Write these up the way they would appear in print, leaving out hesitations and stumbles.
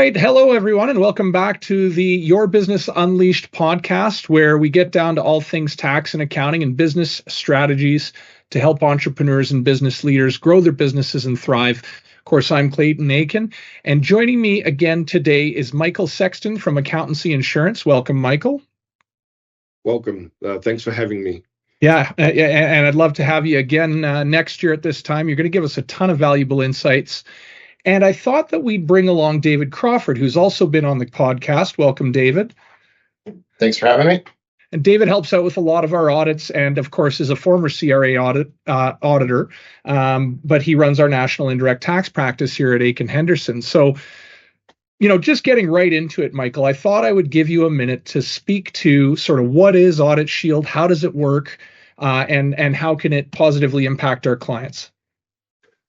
right. Hello, everyone, and welcome back to the Your Business Unleashed podcast, where we get down to all things tax and accounting and business strategies to help entrepreneurs and business leaders grow their businesses and thrive. Of course, I'm Clayton Achen, and joining me again today is Michael Sexton from Accountancy Insurance. Welcome, Michael. Welcome. Thanks for having me. Yeah, and I'd love to have you again next year at this time. You're going to give us a ton of valuable insights. And I thought that we'd bring along David Crawford, who's also been on the podcast. Welcome, David. Thanks for having me. And David helps out with a lot of our audits and, of course, is a former CRA auditor, but he runs our national indirect tax practice here at Achen Henderson. So, just getting right into it, Michael, I thought I would give you a minute to speak to sort of what is AuditShield, how does it work, and how can it positively impact our clients?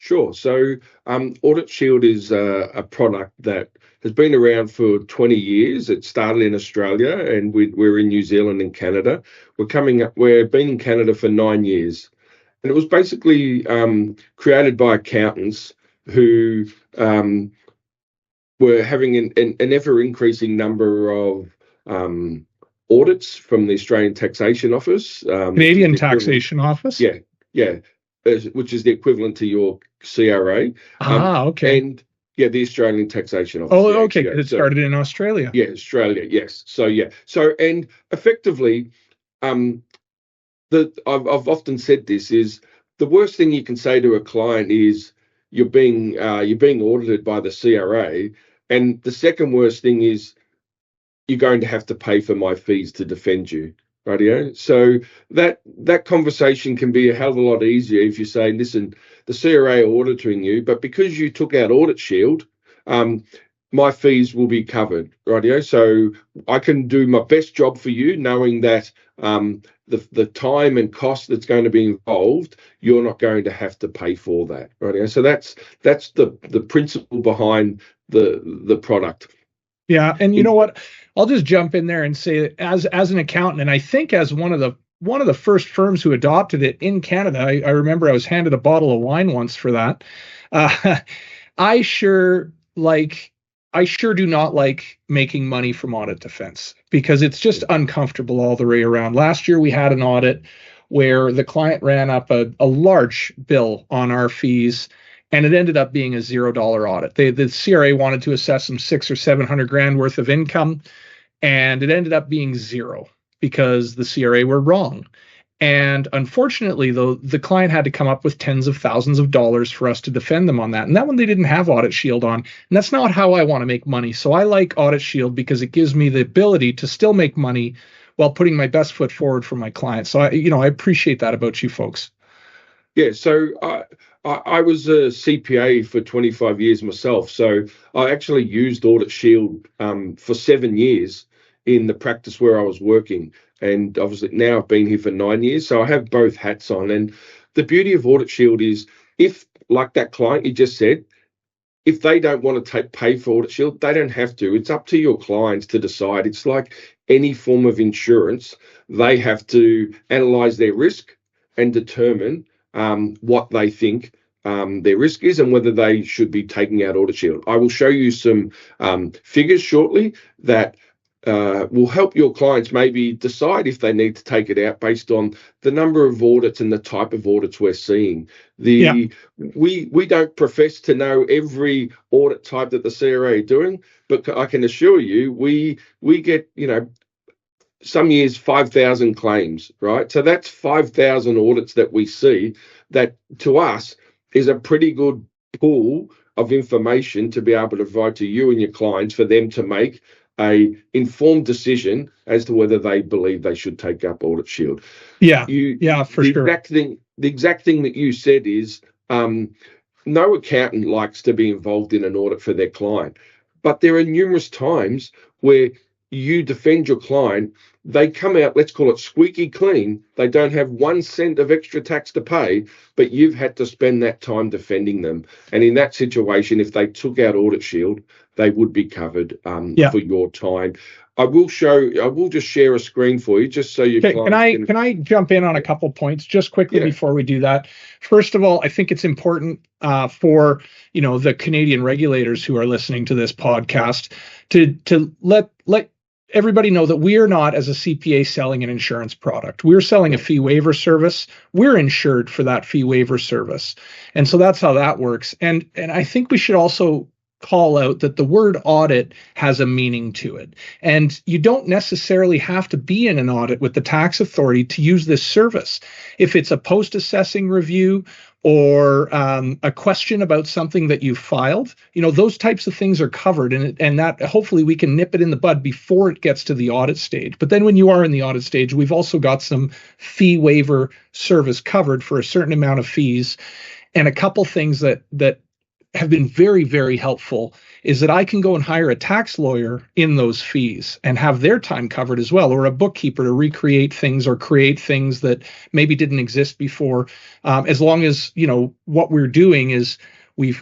Sure. So AuditShield is a product that has been around for 20 years. It started in Australia and we're in New Zealand and Canada. We've been in Canada for 9 years. And it was basically created by accountants who were having an ever-increasing number of audits from the Australian Taxation Office. Canadian Taxation Office? Yeah. Which is the equivalent to your CRA. Okay. And the Australian Taxation Office. Oh, okay. It started in Australia. Yeah, Australia. Yes. So and effectively, I've often said this is the worst thing you can say to a client is you're being audited by the CRA, and the second worst thing is you're going to have to pay for my fees to defend you. Rightio. So that conversation can be a hell of a lot easier if you say, listen, the CRA are auditing you, but because you took out AuditShield, my fees will be covered. Rightio. So I can do my best job for you, knowing that the time and cost that's going to be involved, you're not going to have to pay for that. Rightio. So that's the principle behind the product. Yeah, and you know what? I'll just jump in there and say that as an accountant, and I think as one of the first firms who adopted it in Canada, I remember I was handed a bottle of wine once for that. I sure do not like making money from audit defense because it's just uncomfortable all the way around. Last year we had an audit where the client ran up a large bill on our fees. And it ended up being a $0 audit. The CRA wanted to assess them $600,000 or $700,000 worth of income, and it ended up being zero because the CRA were wrong. And unfortunately, though, the client had to come up with tens of thousands of dollars for us to defend them on that. And that one they didn't have AuditShield on. And that's not how I want to make money. So I like AuditShield because it gives me the ability to still make money while putting my best foot forward for my clients. So I appreciate that about you folks. Yeah, so I was a CPA for 25 years myself, so I actually used AuditShield for 7 years in the practice where I was working, and obviously now I've been here for 9 years, so I have both hats on. And the beauty of AuditShield is if, like that client you just said, if they don't want to pay for AuditShield, they don't have to. It's up to your clients to decide. It's like any form of insurance. They have to analyse their risk and determine what they think their risk is and whether they should be taking out AuditShield. I will show you some figures shortly that will help your clients maybe decide if they need to take it out based on the number of audits and the type of audits we're seeing. We don't profess to know every audit type that the CRA are doing, but I can assure you we get, some years 5,000 claims, right? So that's 5,000 audits that we see that to us is a pretty good pool of information to be able to provide to you and your clients for them to make a informed decision as to whether they believe they should take up AuditShield. For sure. The exact thing that you said is no accountant likes to be involved in an audit for their client, but there are numerous times where you defend your client, they come out, let's call it squeaky clean. They don't have 1 cent of extra tax to pay, but you've had to spend that time defending them. And in that situation, if they took out AuditShield, they would be covered Yeah. for your time. I will just share a screen for you just so you can I jump in on a couple points just quickly before we do that? First of all, I think it's important for the Canadian regulators who are listening to this podcast to let everybody know that we are not, as a CPA, selling an insurance product. We're selling a fee waiver service. We're insured for that fee waiver service, and so that's how that works. And I think we should also call out that the word audit has a meaning to it. And you don't necessarily have to be in an audit with the tax authority to use this service. If it's a post-assessing review or a question about something that you filed, those types of things are covered, and that hopefully we can nip it in the bud before it gets to the audit stage. But then when you are in the audit stage, we've also got some fee waiver service covered for a certain amount of fees. And a couple things that have been very, very helpful is that I can go and hire a tax lawyer in those fees and have their time covered as well, or a bookkeeper to recreate things or create things that maybe didn't exist before, as long as what we're doing is we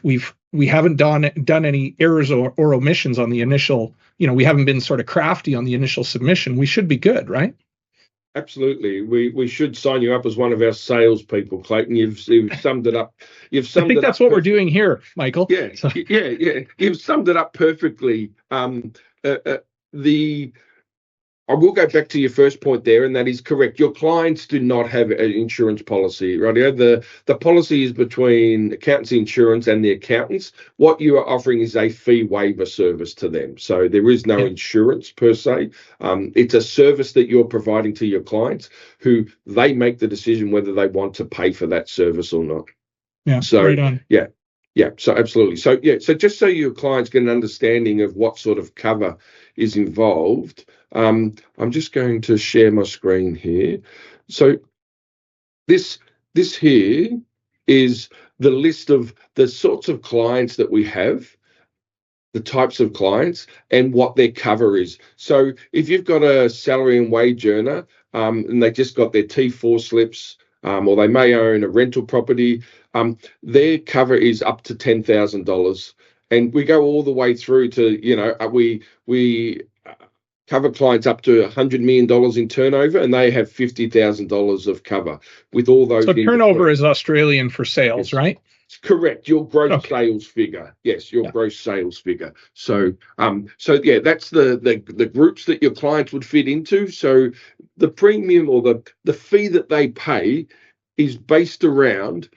haven't done any errors or omissions on the initial. We haven't been sort of crafty on the initial submission. We should be good, right? Absolutely. We should sign you up as one of our salespeople, Clayton. You've summed it up. I think that's what we're doing here, Michael. Yeah, so. Yeah. You've summed it up perfectly. I will go back to your first point there, and that is correct. Your clients do not have an insurance policy, right? The policy is between Accountancy Insurance and the accountants. What you are offering is a fee waiver service to them. So there is no insurance per se. It's a service that you're providing to your clients, who they make the decision whether they want to pay for that service or not. Yeah. So right on. Yeah, so absolutely. So just so your clients get an understanding of what sort of cover is involved, I'm just going to share my screen here. So this here is the list of the sorts of clients that we have, the types of clients, and what their cover is. So if you've got a salary and wage earner, and they just got their T4 slips, or they may own a rental property, their cover is up to $10,000. And we go all the way through to, we cover clients up to $100 million in turnover, and they have $50,000 of cover with all those. So turnover is Australian for sales, right? Correct. Your gross sales figure. Yes, your gross sales figure. So that's the groups that your clients would fit into. So the premium or the fee that they pay is based around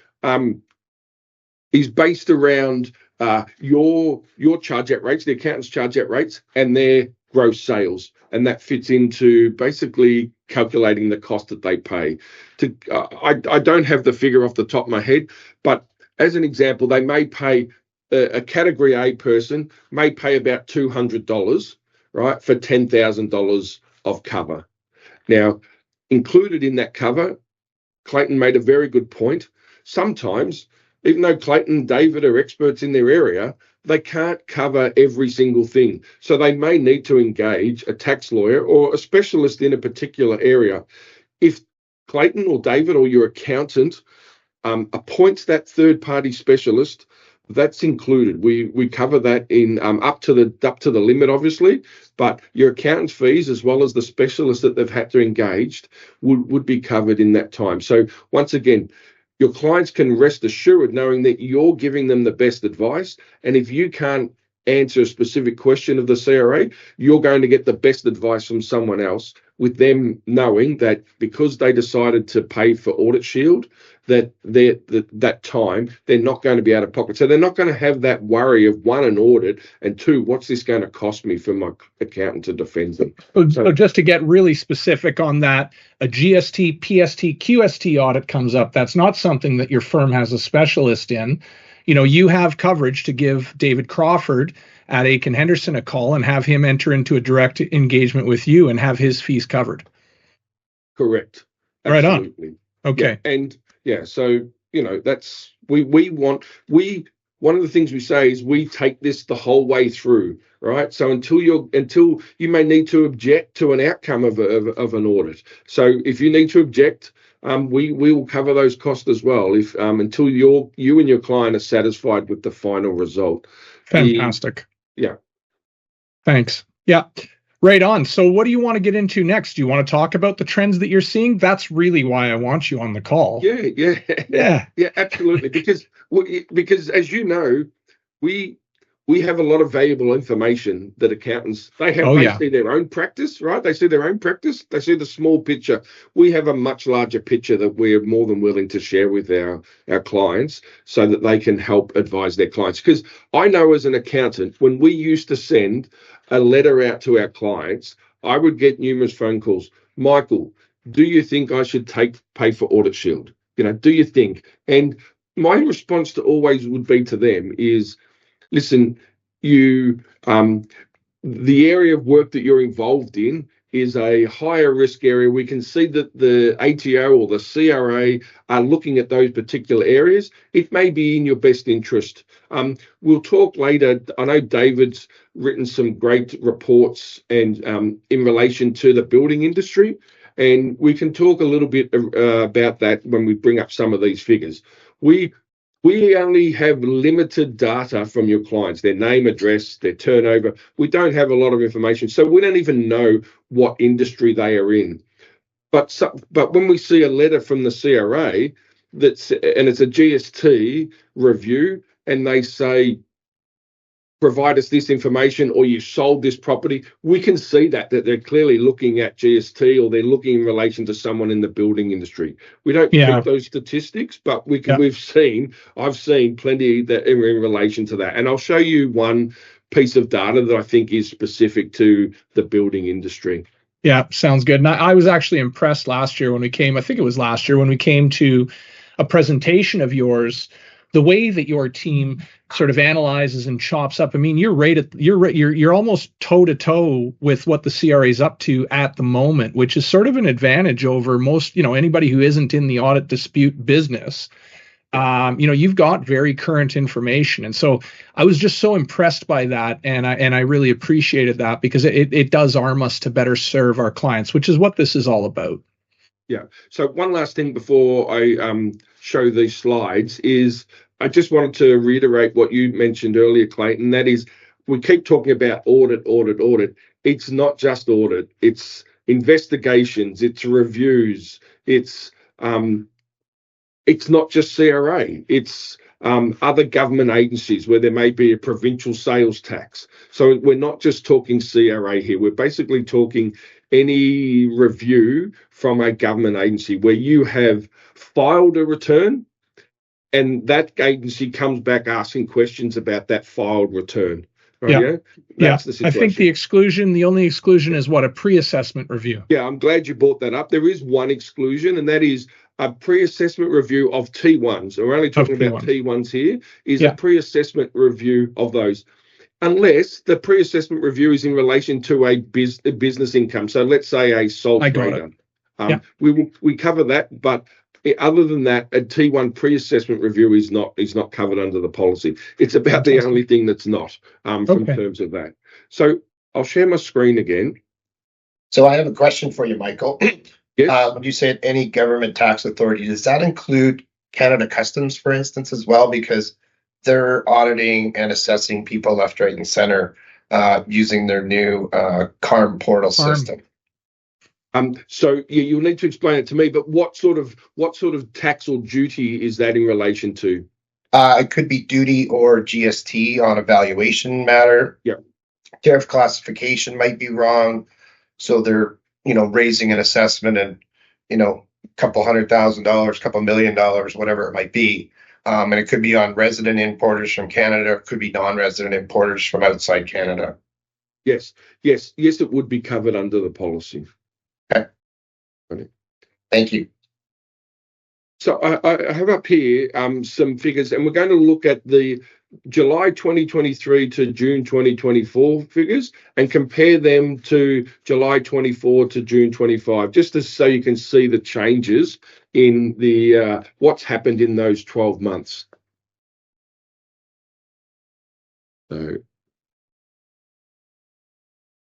your charge out rates, the accountant's charge out rates, and their gross sales, and that fits into basically calculating the cost that they pay. I don't have the figure off the top of my head, but as an example, they may pay a Category A person may pay about $200, right, for $10,000 of cover. Now, included in that cover, Clayton made a very good point. Sometimes, even though Clayton and David are experts in their area, they can't cover every single thing. So they may need to engage a tax lawyer or a specialist in a particular area. If Clayton or David or your accountant appoints that third-party specialist, that's included. We cover that in up to the limit, obviously, but your accountant's fees as well as the specialist that they've had to engage would be covered in that time. So once again, your clients can rest assured knowing that you're giving them the best advice, and if you can't answer a specific question of the CRA, you're going to get the best advice from someone else, with them knowing that because they decided to pay for AuditShield, that time they're not going to be out of pocket. So they're not going to have that worry of, one, an audit, and two, what's this going to cost me for my accountant to defend them. So just to get really specific on that, a GST, PST, QST audit comes up. That's not something that your firm has a specialist in. You have coverage to give David Crawford at Achen Henderson a call and have him enter into a direct engagement with you and have his fees covered. Correct. Absolutely. Right on. Okay. Yeah, and so that's one of the things we say is we take this the whole way through, right? So until you may need to object to an outcome of an audit. So if you need to object, we will cover those costs as well. If until you and your client are satisfied with the final result. Fantastic. Thanks. Yeah. Right on. So what do you want to get into next? Do you want to talk about the trends that you're seeing? That's really why I want you on the call. Yeah, absolutely. Because as you know, we have a lot of valuable information that accountants they see their own practice, right? They see their own practice. They see the small picture. We have a much larger picture that we're more than willing to share with our clients so that they can help advise their clients. Because I know as an accountant, when we used to send a letter out to our clients, I would get numerous phone calls. Michael, do you think I should pay for AuditShield? Do you think? And my response to always would be to them is, listen, the area of work that you're involved in is a higher risk area. We can see that the ATO or the CRA are looking at those particular areas. It may be in your best interest. We'll talk later. I know David's written some great reports and in relation to the building industry, and we can talk a little bit about that when we bring up some of these figures. We only have limited data from your clients, their name, address, their turnover. We don't have a lot of information, so we don't even know what industry they are in. But when we see a letter from the CRA and it's a GST review, and they say, provide us this information or you sold this property, we can see that they're clearly looking at GST or they're looking in relation to someone in the building industry. We don't keep those statistics, but I've seen plenty that in relation to that. And I'll show you one piece of data that I think is specific to the building industry. Yeah, sounds good. And I was actually impressed last year when we came, I think it was last year when we came to a presentation of yours, the way that your team sort of analyzes and chops up. I mean, you're almost toe to toe with what the CRA is up to at the moment, which is sort of an advantage over most, anybody who isn't in the audit dispute business. You've got very current information. And so I was just so impressed by that. And I really appreciated that because it does arm us to better serve our clients, which is what this is all about. Yeah. So one last thing before I show these slides is I just wanted to reiterate what you mentioned earlier, Clayton. That is, we keep talking about audit. It's not just audit. It's investigations. It's reviews. It's not just CRA. It's other government agencies where there may be a provincial sales tax. So we're not just talking CRA here. We're basically talking any review from a government agency where you have filed a return and that agency comes back asking questions about that filed return. Right? That's the situation. I think the only exclusion is what, a pre-assessment review. Yeah, I'm glad you brought that up. There is one exclusion, and that is a pre-assessment review of T1s. We're only talking about T1s here, is a pre-assessment review of those. Unless the pre-assessment review is in relation to a business income. So let's say a sole trader. We cover that, but other than that, a T1 pre-assessment review is not covered under the policy. It's about the only thing that's not from terms of that. So I'll share my screen again. So I have a question for you, Michael. Yes. When you said any government tax authority, does that include Canada Customs, for instance, as well? Because they're auditing and assessing people left, right, and center using their new CARM portal system. So you'll need to explain it to me. But what sort of tax or duty is that in relation to? It could be duty or GST on a valuation matter. Yeah. Tariff classification might be wrong, so they're raising an assessment and a couple $100,000, couple $1 million, whatever it might be. And it could be on resident importers from Canada, it could be non-resident importers from outside Canada. Yes, it would be covered under the policy. Okay. Thank you. So I have up here some figures, and we're going to look at the July 2023 to June 2024 figures and compare them to July 24 to June 25, just so you can see the changes in the what's happened in those 12 months.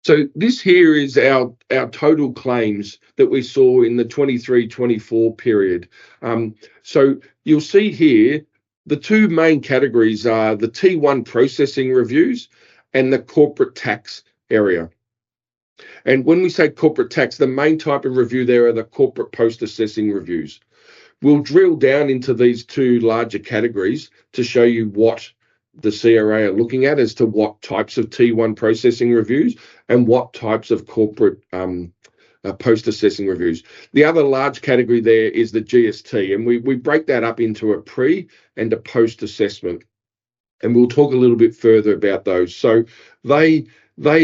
So this here is our total claims that we saw in the 23-24 period. So you'll see here the two main categories are the T1 processing reviews and the corporate tax area. And when we say corporate tax, the main type of review there are the corporate post-assessing reviews. We'll drill down into these two larger categories to show you what the CRA are looking at as to what types of T1 processing reviews and what types of corporate post-assessing reviews. The other large category there is the GST, and we break that up into a pre and a post-assessment. And we'll talk a little bit further about those. So they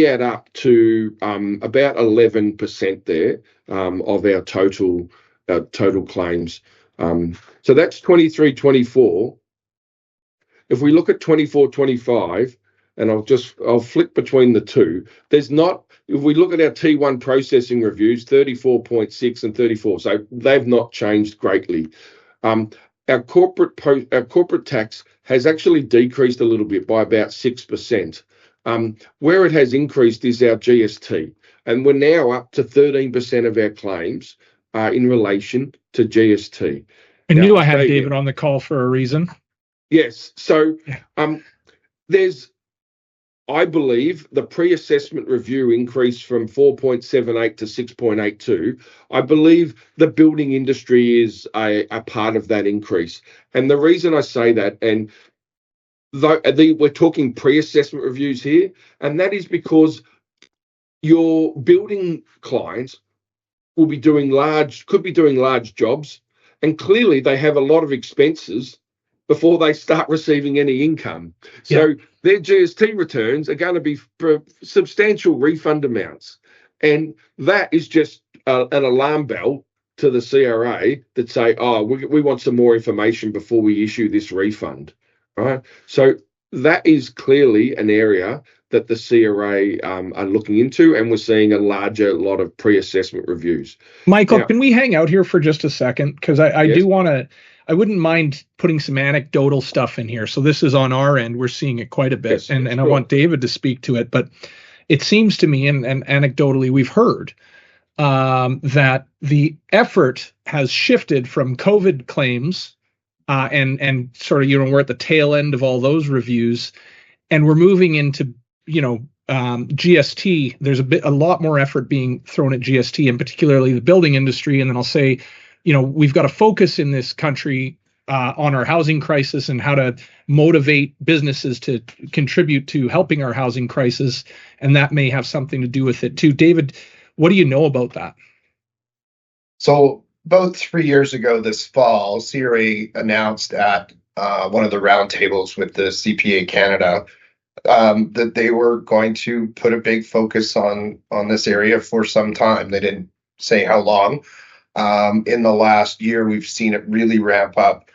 add up to about 11% there of our total claims. So that's 23-24. If we look at 24-25, and I'll flick between the two, if we look at our T1 processing reviews, 34.6 and 34, so they've not changed greatly. Our corporate tax has actually decreased a little bit by about 6%. Where it has increased is our GST, and we're now up to 13% of our claims in relation to GST. I knew I had David on the call for a reason. Yes. So I believe the pre-assessment review increased from 4.78 to 6.82. I believe the building industry is a part of that increase. And the reason I say that, and we're talking pre-assessment reviews here, and that is because your building clients could be doing large jobs, and clearly they have a lot of expenses before they start receiving any income. So their GST returns are going to be for substantial refund amounts. And that is just an alarm bell to the CRA that say, we want some more information before we issue this refund, right? So that is clearly an area that the CRA are looking into, and we're seeing a lot of pre-assessment reviews. Michael, can we hang out here for just a second? Because I do want to, I wouldn't mind putting some anecdotal stuff in here. So this is on our end. We're seeing it quite a bit. Yes, and I want David to speak to it. But it seems to me, and anecdotally we've heard, that the effort has shifted from COVID claims and sort of, we're at the tail end of all those reviews, and we're moving into, GST. There's a lot more effort being thrown at GST, and particularly the building industry. And then I'll say, we've got to focus in this country on our housing crisis and how to motivate businesses to contribute to helping our housing crisis. And that may have something to do with it too. David, what do you know about that? So about 3 years ago this fall, CRA announced at one of the roundtables with the CPA Canada that they were going to put a big focus on this area for some time. They didn't say how long. In the last year, we've seen it really ramp up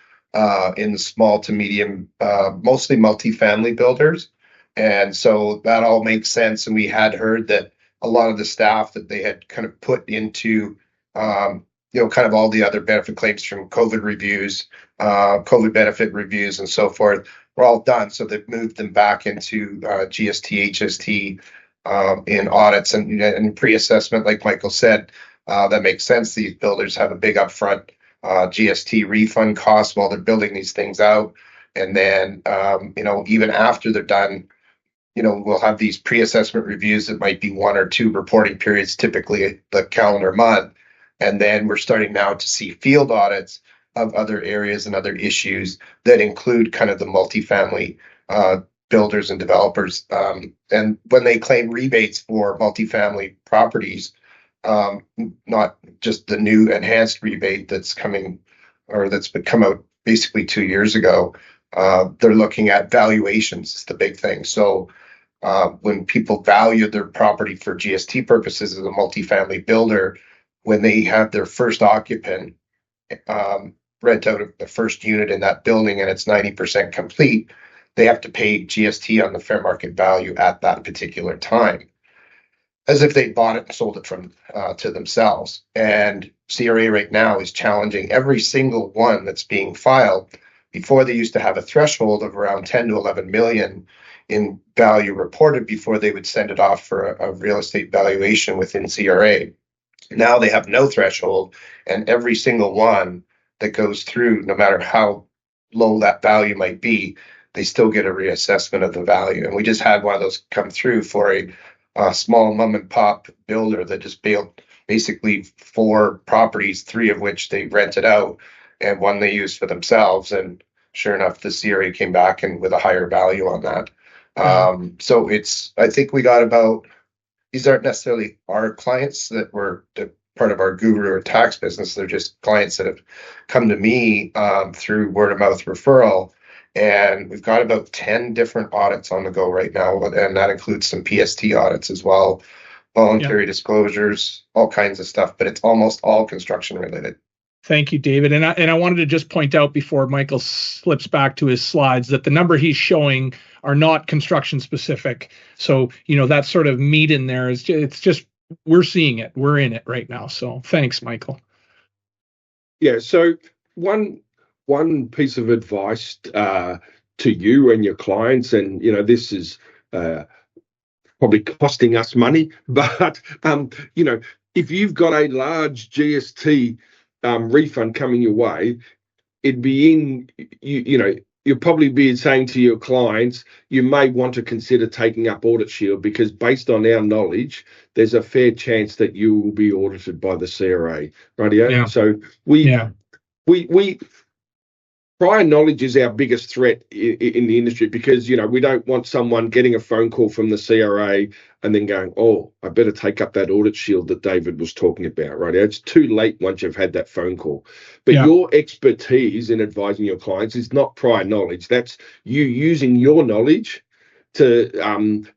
in the small to medium, mostly multifamily builders. And so that all makes sense. And we had heard that a lot of the staff that they had kind of put into, kind of all the other benefit claims from COVID reviews, COVID benefit reviews and so forth were all done. So they've moved them back into GST, HST in audits and pre-assessment, like Michael said. That makes sense. These builders have a big upfront GST refund cost while they're building these things out. And then, even after they're done, we'll have these pre-assessment reviews that might be 1 or 2 reporting periods, typically the calendar month. And then we're starting now to see field audits of other areas and other issues that include kind of the multifamily builders and developers. And when they claim rebates for multifamily properties, not just the new enhanced rebate that's coming or that's come out basically 2 years ago, they're looking at valuations is the big thing. So when people value their property for GST purposes as a multifamily builder, when they have their first occupant rent out the first unit in that building and it's 90% complete, they have to pay GST on the fair market value at that particular time, as if they bought it and sold it from to themselves. And CRA right now is challenging every single one that's being filed. Before, they used to have a threshold of around 10 to 11 million in value reported before they would send it off for a real estate valuation within CRA. Now they have no threshold, and every single one that goes through, no matter how low that value might be, they still get a reassessment of the value. And we just had one of those come through for a a small mom and pop builder that just built basically 4 properties, 3 of which they rented out and one they used for themselves. And sure enough, the CRA came back and with a higher value on that. So I think we got about, these aren't necessarily our clients that were part of our guru or tax business. They're just clients that have come to me through word of mouth referral. And we've got about 10 different audits on the go right now. And that includes some PST audits as well, voluntary disclosures, all kinds of stuff, but it's almost all construction related. Thank you, David. And I wanted to just point out before Michael slips back to his slides that the number he's showing are not construction specific. So, that sort of meat in there is it's just, we're seeing it. We're in it right now. So thanks, Michael. Yeah. So one piece of advice to you and your clients, and, this is probably costing us money, but, if you've got a large GST refund coming your way, it'd be you'll probably be saying to your clients, you may want to consider taking up AuditShield, because based on our knowledge, there's a fair chance that you will be audited by the CRA. Rightio? Yeah. So we prior knowledge is our biggest threat in the industry, because, we don't want someone getting a phone call from the CRA and then going, oh, I better take up that AuditShield that David was talking about, right? It's too late once you've had that phone call. But your expertise in advising your clients is not prior knowledge. That's you using your knowledge to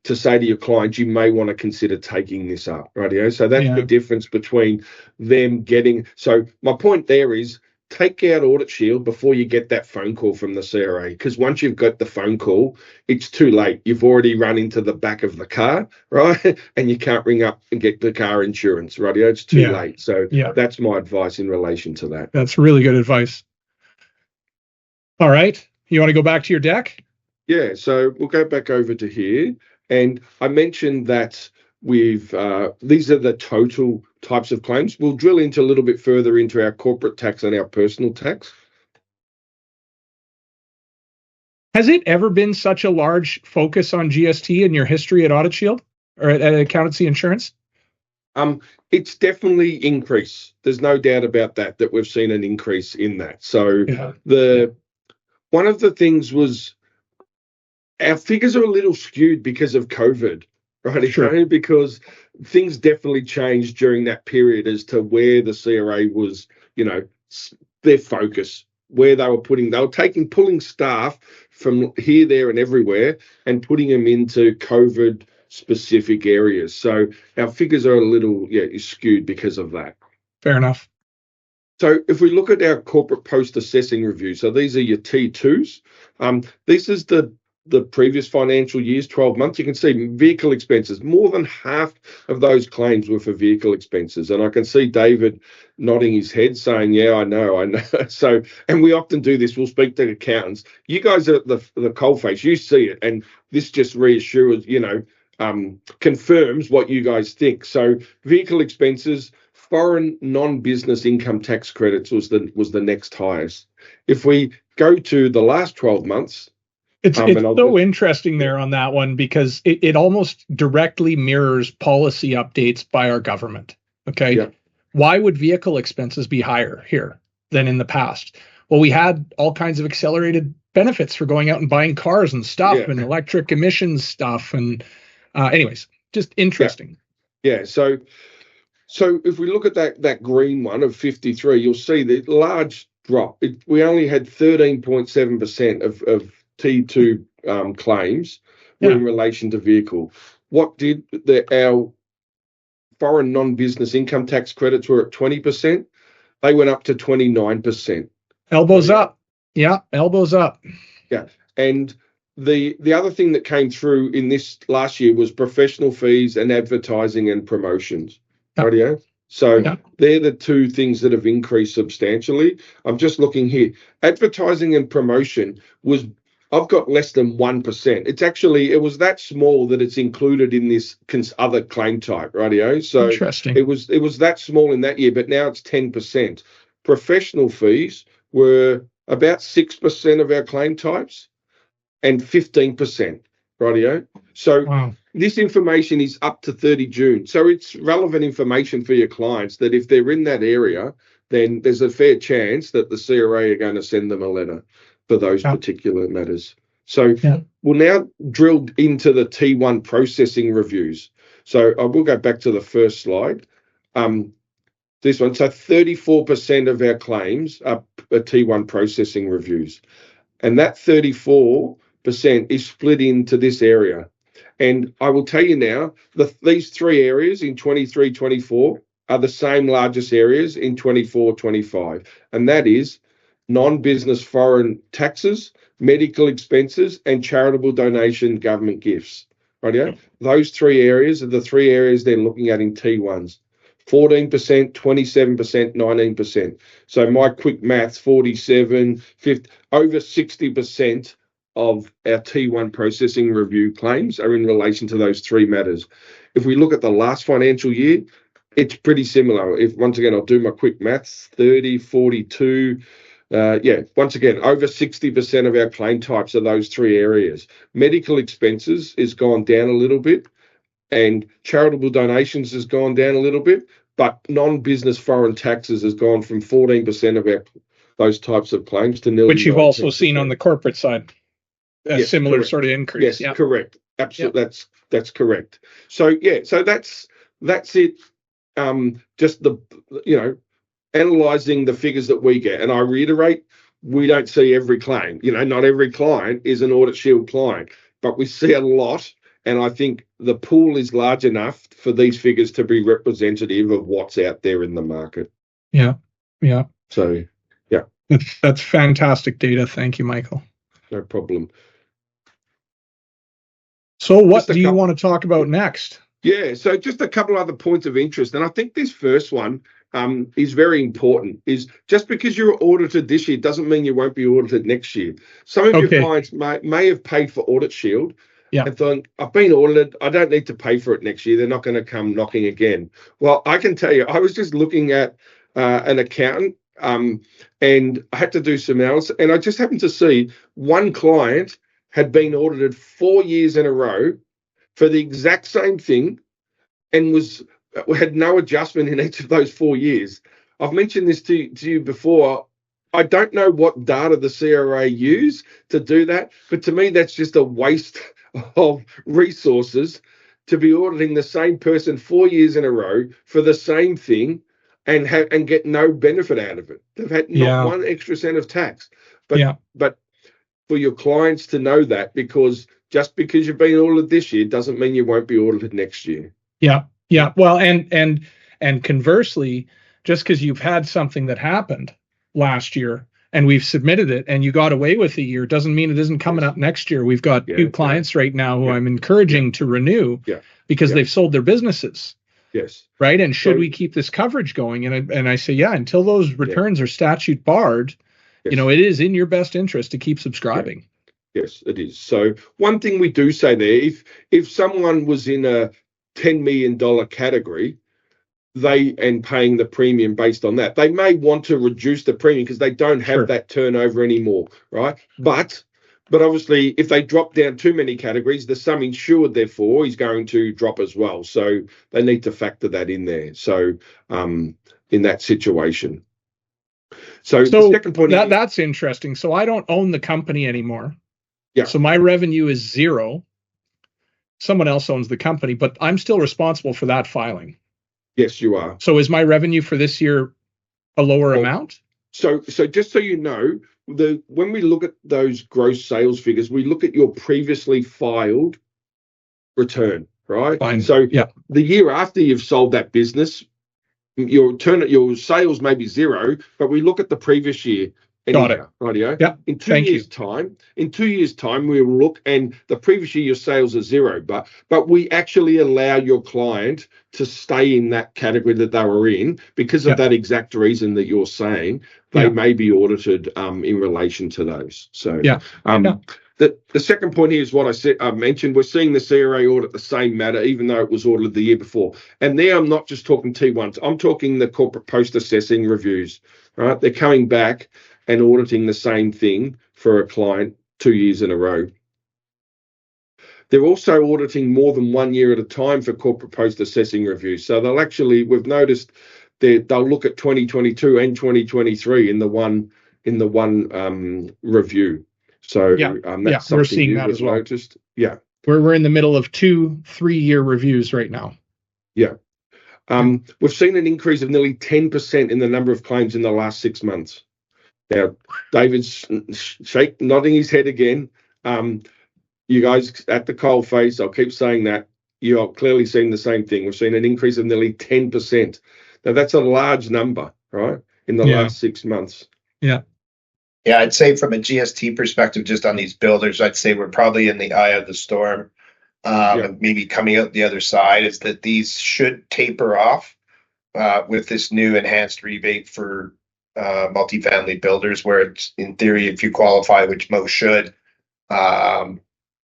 say to your clients, you may want to consider taking this up, right? So that's the difference between them getting. So my point there is, take out AuditShield before you get that phone call from the CRA, because once you've got the phone call, it's too late. You've already run into the back of the car, right? And you can't ring up and get the car insurance, right? It's too late. So that's my advice in relation to that. That's really good advice. All right. You want to go back to your deck? Yeah. So we'll go back over to here. And I mentioned that these are the total types of claims. We'll drill into a little bit further into our corporate tax and our personal tax. Has it ever been such a large focus on GST in your history at AuditShield or at Accountancy Insurance? It's definitely increased. There's no doubt about that we've seen an increase in that. So one of the things was our figures are a little skewed because of COVID. Right, sure. Because things definitely changed during that period as to where the CRA was, their focus, where they were pulling staff from here, there, and everywhere and putting them into COVID specific areas. So our figures are a little skewed because of that. Fair enough. So if we look at our corporate post-assessing review, so these are your T2s. This is the previous financial year's 12 months. You can see vehicle expenses. More than half of those claims were for vehicle expenses. And I can see David nodding his head saying, yeah, I know. So, and we often do this. We'll speak to accountants. You guys are at the coalface. You see it. And this just reassures, confirms what you guys think. So vehicle expenses, foreign non-business income tax credits was the next highest. If we go to the last 12 months, it's so interesting there on that one, because it almost directly mirrors policy updates by our government. Okay. Yeah. Why would vehicle expenses be higher here than in the past? Well, we had all kinds of accelerated benefits for going out and buying cars and stuff and electric emissions stuff. And anyways, just interesting. Yeah. So if we look at that green one of 53, you'll see the large drop. We only had 13.7% of T2 claims were in relation to vehicle. What did our foreign non-business income tax credits were at 20%? They went up to 29%. Elbows up. Yeah, elbows up. Yeah. And the other thing that came through in this last year was professional fees and advertising and promotions. Radio. So they're the two things that have increased substantially. I'm just looking here. Advertising and promotion I've got less than 1%. It was that small that it's included in this other claim type, rightio? So interesting. It was that small in that year, but now it's 10%. Professional fees were about 6% of our claim types and 15%. rightio? So Wow. this information is up to 30 June. So it's relevant information for your clients that if they're in that area, then there's a fair chance that the CRA are going to send them a letter for those particular matters. So we'll now drill into the T1 processing reviews. So I will go back to the first slide. This one. So 34% of our claims are T1 processing reviews. And that 34% is split into this area. And I will tell you now, these three areas in 23-24 are the same largest areas in 24-25. And that is non-business foreign taxes, medical expenses, and charitable donation government gifts. Right? Those three areas are the three areas they're looking at in T1s. 14%, 27%, 19%. So my quick maths, 47, 50, over 60% of our T1 processing review claims are in relation to those three matters. If we look at the last financial year, it's pretty similar. If once again, I'll do my quick maths, 30, 42, once again, over 60% of our claim types are those three areas. Medical expenses has gone down a little bit, and charitable donations has gone down a little bit, but non-business foreign taxes has gone from 14% of those types of claims to nearly. Which you've also seen on the corporate side, a similar correct. sort of increase. Yes, correct. Absolutely, that's correct. So so that's it. Just analysing the figures that we get, and I reiterate, we don't see every claim. Not every client is an AuditShield client, but we see a lot. And I think the pool is large enough for these figures to be representative of what's out there in the market. Yeah. So, That's fantastic data. Thank you, Michael. No problem. So what do you want to talk about next? Yeah, so just a couple other points of interest. And I think this first one is very important, is just because you're audited this year doesn't mean you won't be audited next year. Some of your clients may have paid for AuditShield. And thought, I've been audited, I don't need to pay for it next year. They're not going to come knocking again. Well, I can tell you, I was just looking at an accountant and I had to do some analysis. And I just happened to see one client had been audited 4 years in a row for the exact same thing and had no adjustment in each of those 4 years. I've mentioned this to you before. I don't know what data the CRA use to do that, but to me, that's just a waste of resources to be auditing the same person 4 years in a row for the same thing and get no benefit out of it. They've had not one extra cent of tax. But for your clients to know that, because just because you've been audited this year doesn't mean you won't be audited next year. Yeah. Well, and conversely, just because you've had something that happened last year and we've submitted it and you got away with a year doesn't mean it isn't coming up next year. We've got two clients right now who I'm encouraging to renew because they've sold their businesses. Yes. Right. And should we keep this coverage going? And I say, until those returns are statute barred, it is in your best interest to keep subscribing. Yes, it is. So one thing we do say there, if someone was in a $10 million category, and paying the premium based on that, they may want to reduce the premium because they don't have that turnover anymore, right? But obviously, if they drop down too many categories, the sum insured, therefore, is going to drop as well. So they need to factor that in there. So in that situation. So the second point that's interesting. So I don't own the company anymore. Yeah. So my revenue is zero. Someone else owns the company, but I'm still responsible for that filing. Yes, you are. So is my revenue for this year a lower amount? So just so you know, when we look at those gross sales figures, we look at your previously filed return, right? Fine. So the year after you've sold that business, your sales may be zero, but we look at the previous year. Got it. Rightio. Yeah. In 2 years' time, we will look, and the previous year your sales are zero, but we actually allow your client to stay in that category that they were in because of that exact reason that you're saying. They may be audited in relation to those. So the second point here is what I mentioned. We're seeing the CRA audit the same matter, even though it was audited the year before. And there, I'm not just talking T1s. I'm talking the corporate post-assessing reviews. Right? They're coming back and auditing the same thing for a client 2 years in a row. They're also auditing more than 1 year at a time for corporate post-assessing reviews. So we've noticed that they'll look at 2022 and 2023 in the one review. So that's we're something seeing that as well. Noticed. Yeah, we're in the middle of 2-3 year reviews right now. Yeah. We've seen an increase of nearly 10% in the number of claims in the last 6 months. Now, David's nodding his head again. You guys at the coalface, I'll keep saying that. You're clearly seeing the same thing. We've seen an increase of nearly 10%. Now, that's a large number, right, in the last 6 months. Yeah. Yeah, I'd say from a GST perspective, just on these builders, I'd say we're probably in the eye of the storm. Maybe coming out the other side is that these should taper off with this new enhanced rebate for multifamily builders, where it's in theory, if you qualify, which most should,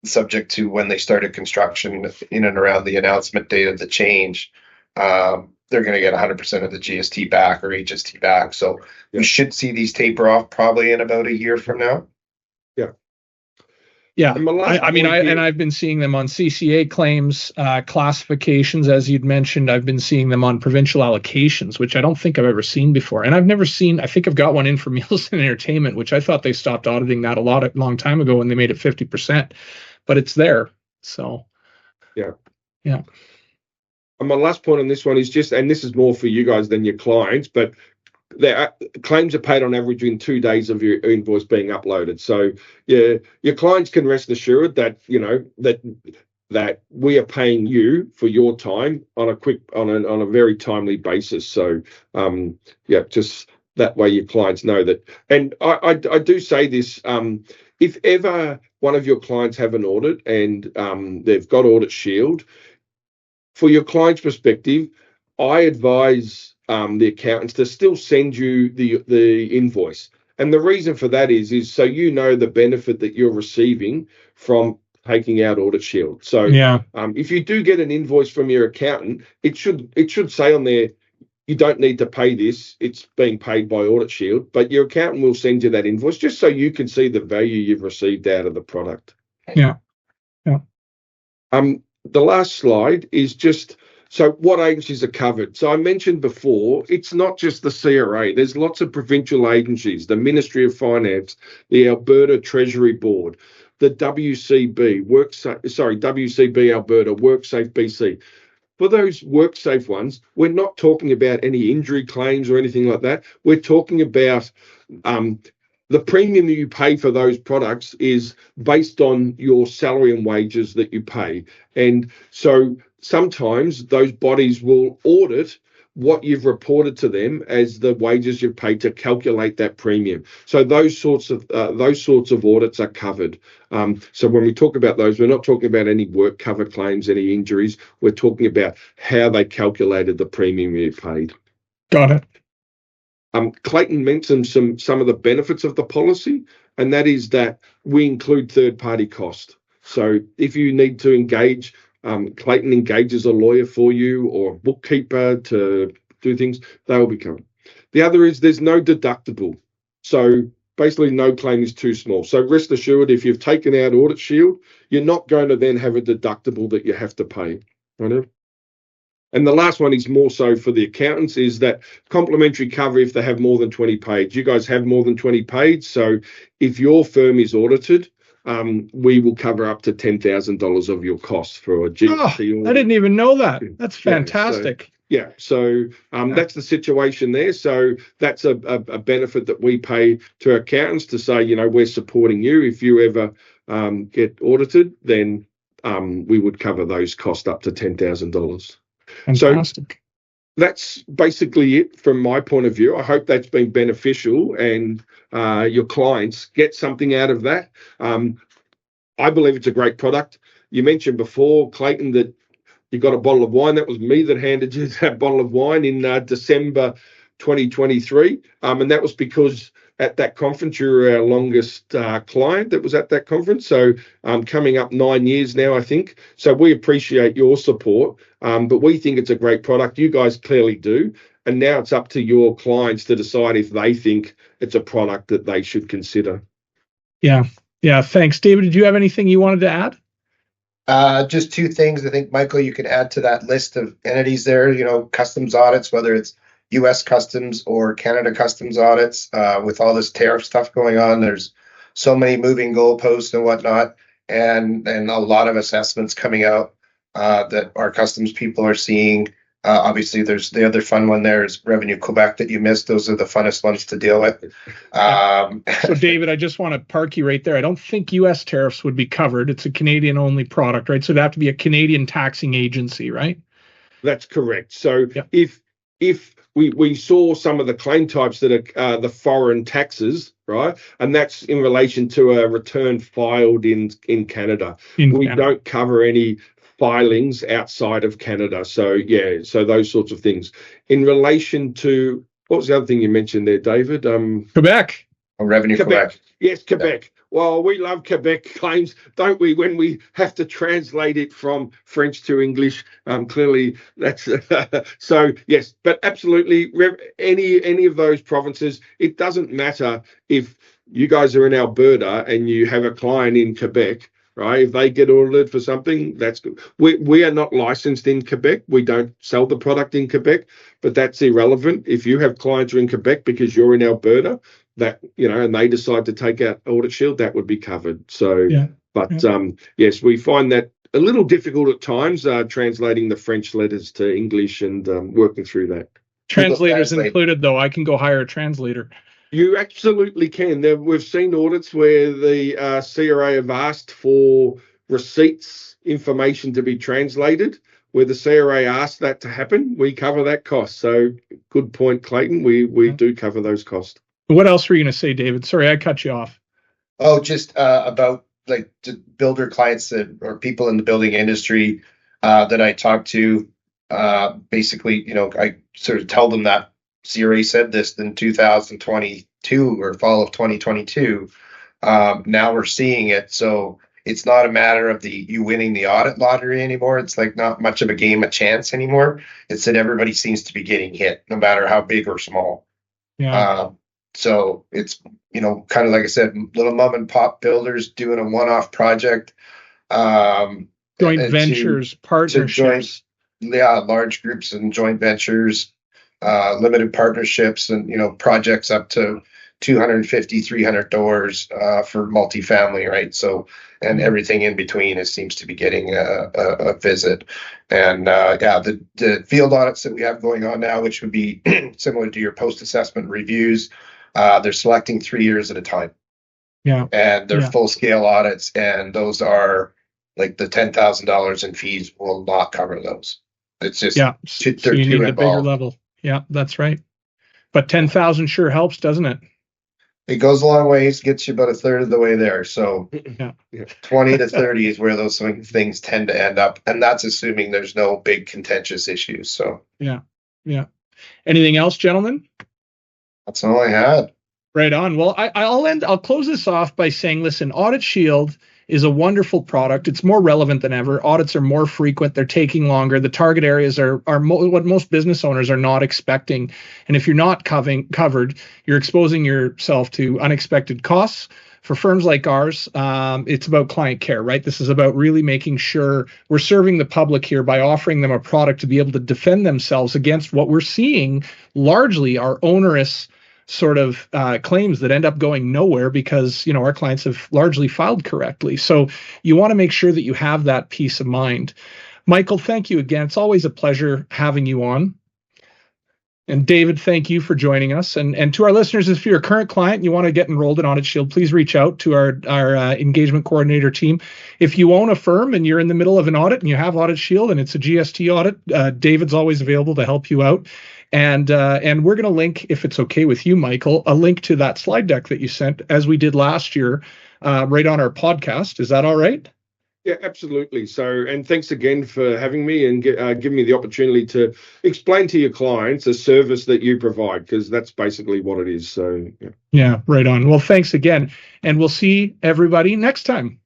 subject to when they started construction in and around the announcement date of the change, they're going to get 100% of the GST back or HST back. So we should see these taper off probably in about a year from now. Yeah, I've been seeing them on CCA claims, classifications, as you'd mentioned. I've been seeing them on provincial allocations, which I don't think I've ever seen before. And I've never seen, I think I've got one in for meals and entertainment, which I thought they stopped auditing that a long time ago when they made it 50%, but it's there. So, yeah. And my last point on this one is just, and this is more for you guys than your clients, but claims are paid on average in 2 days of your invoice being uploaded. So your clients can rest assured that that we are paying you for your time on a very timely basis. So just that way your clients know that. And I do say this, if ever one of your clients have an audit and they've got AuditShield, for your client's perspective, I advise the accountants to still send you the invoice. And the reason for that is so you know the benefit that you're receiving from taking out AuditShield. So if you do get an invoice from your accountant, it should say on there, you don't need to pay this. It's being paid by AuditShield, but your accountant will send you that invoice just so you can see the value you've received out of the product. Yeah. The last slide is just, so what agencies are covered? So I mentioned before, it's not just the CRA. There's lots of provincial agencies, the Ministry of Finance, the Alberta Treasury Board, the WCB, WCB Alberta, WorkSafe BC. For those WorkSafe ones, we're not talking about any injury claims or anything like that. We're talking about the premium that you pay for those products is based on your salary and wages that you pay. And so sometimes those bodies will audit what you've reported to them as the wages you've paid to calculate that premium. So those sorts of audits are covered. So when we talk about those, we're not talking about any work cover claims, any injuries. We're talking about how they calculated the premium you paid. Got it. Clayton mentioned some of the benefits of the policy, and that is that we include third-party cost. So if you need to engage, Clayton engages a lawyer for you or a bookkeeper to do things, they will be covered. The other is there's no deductible. So basically no claim is too small. So rest assured, if you've taken out AuditShield, you're not going to then have a deductible that you have to pay. Right? And the last one is more so for the accountants, is that complimentary cover if they have more than 20 paid. You guys have more than 20 paid. So if your firm is audited, we will cover up to $10,000 of your costs for a GST audit. I didn't even know that. That's fantastic. So that's the situation there. So that's a benefit that we pay to accountants to say, we're supporting you. If you ever get audited, then we would cover those costs up to $10,000. Fantastic. So that's basically it from my point of view. I hope that's been beneficial and your clients get something out of that. I believe it's a great product. You mentioned before, Clayton, that you got a bottle of wine. That was me that handed you that bottle of wine in December 2023. And that was because at that conference, you were our longest client that was at that conference. So coming up 9 years now, I think. So we appreciate your support, but we think it's a great product. You guys clearly do. And now it's up to your clients to decide if they think it's a product that they should consider. Yeah. Thanks. David, did you have anything you wanted to add? Just two things. I think, Michael, you can add to that list of entities there, customs audits, whether it's US customs or Canada customs audits, with all this tariff stuff going on. There's so many moving goalposts and whatnot, and a lot of assessments coming out that our customs people are seeing. Obviously, there's the other fun one there is Revenue Quebec that you missed. Those are the funnest ones to deal with. So, David, I just want to park you right there. I don't think U.S. tariffs would be covered. It's a Canadian-only product, right? So it'd have to be a Canadian taxing agency, right? That's correct. So if we saw some of the claim types that are the foreign taxes, right, and that's in relation to a return filed in Canada. We don't cover any filings outside of Canada. So so those sorts of things. In relation to, what was the other thing you mentioned there, David? Quebec. Revenue Quebec. Yes, Quebec. Yeah. Well, we love Quebec claims, don't we? When we have to translate it from French to English, clearly that's so. Yes, but absolutely, any of those provinces, it doesn't matter if you guys are in Alberta and you have a client in Quebec. Right, if they get audited for something, that's good. We are not licensed in Quebec. We don't sell the product in Quebec, but that's irrelevant. If you have clients who are in Quebec because you're in Alberta, that and they decide to take out AuditShield, that would be covered. So, yes, we find that a little difficult at times, translating the French letters to English and working through that. Translators included, though. I can go hire a translator. You absolutely can. We've seen audits where the CRA have asked for receipts information to be translated. Where the CRA asked that to happen, we cover that cost. So, good point, Clayton. We do cover those costs. What else were you going to say, David? Sorry, I cut you off. Oh, just about like builder clients or people in the building industry that I talk to. Basically, I sort of tell them that CRA said this in 2022 or fall of 2022. Now we're seeing it. So it's not a matter of you winning the audit lottery anymore. It's like not much of a game of chance anymore. It's that everybody seems to be getting hit, no matter how big or small. Yeah. So it's, kind of like I said, little mom and pop builders doing a one-off project. Joint ventures, partnerships. Large groups and joint ventures. Limited partnerships and projects up to 250, 300 doors for multifamily, right? So, and everything in between, it seems to be getting a visit. And the field audits that we have going on now, which would be similar to your post-assessment reviews, they're selecting 3 years at a time. Yeah. And they're full-scale audits, and those are like the $10,000 in fees will not cover those. It's just so you need a bigger level. Yeah, that's right. But 10,000 sure helps, doesn't it? It goes a long ways, gets you about a third of the way there. So 20 to 30 is where those things tend to end up. And that's assuming there's no big contentious issues. So yeah. Anything else, gentlemen? That's all I had. Right on. Well, I'll close this off by saying, listen, AuditShield is a wonderful product. It's more relevant than ever. Audits are more frequent. They're taking longer. The target areas are what most business owners are not expecting. And if you're not covered, you're exposing yourself to unexpected costs. For firms like ours, it's about client care, right? This is about really making sure we're serving the public here by offering them a product to be able to defend themselves against what we're seeing largely are onerous sort of claims that end up going nowhere because, our clients have largely filed correctly. So you want to make sure that you have that peace of mind. Michael, thank you again. It's always a pleasure having you on. And David, thank you for joining us. And to our listeners, if you're a current client and you want to get enrolled in AuditShield, please reach out to our engagement coordinator team. If you own a firm and you're in the middle of an audit and you have AuditShield and it's a GST audit, David's always available to help you out. And we're going to link, if it's okay with you, Michael, a link to that slide deck that you sent, as we did last year, right on our podcast. Is that all right? Yeah, absolutely. So, and thanks again for having me and giving me the opportunity to explain to your clients a service that you provide, because that's basically what it is. So, yeah, right on. Well, thanks again. And we'll see everybody next time.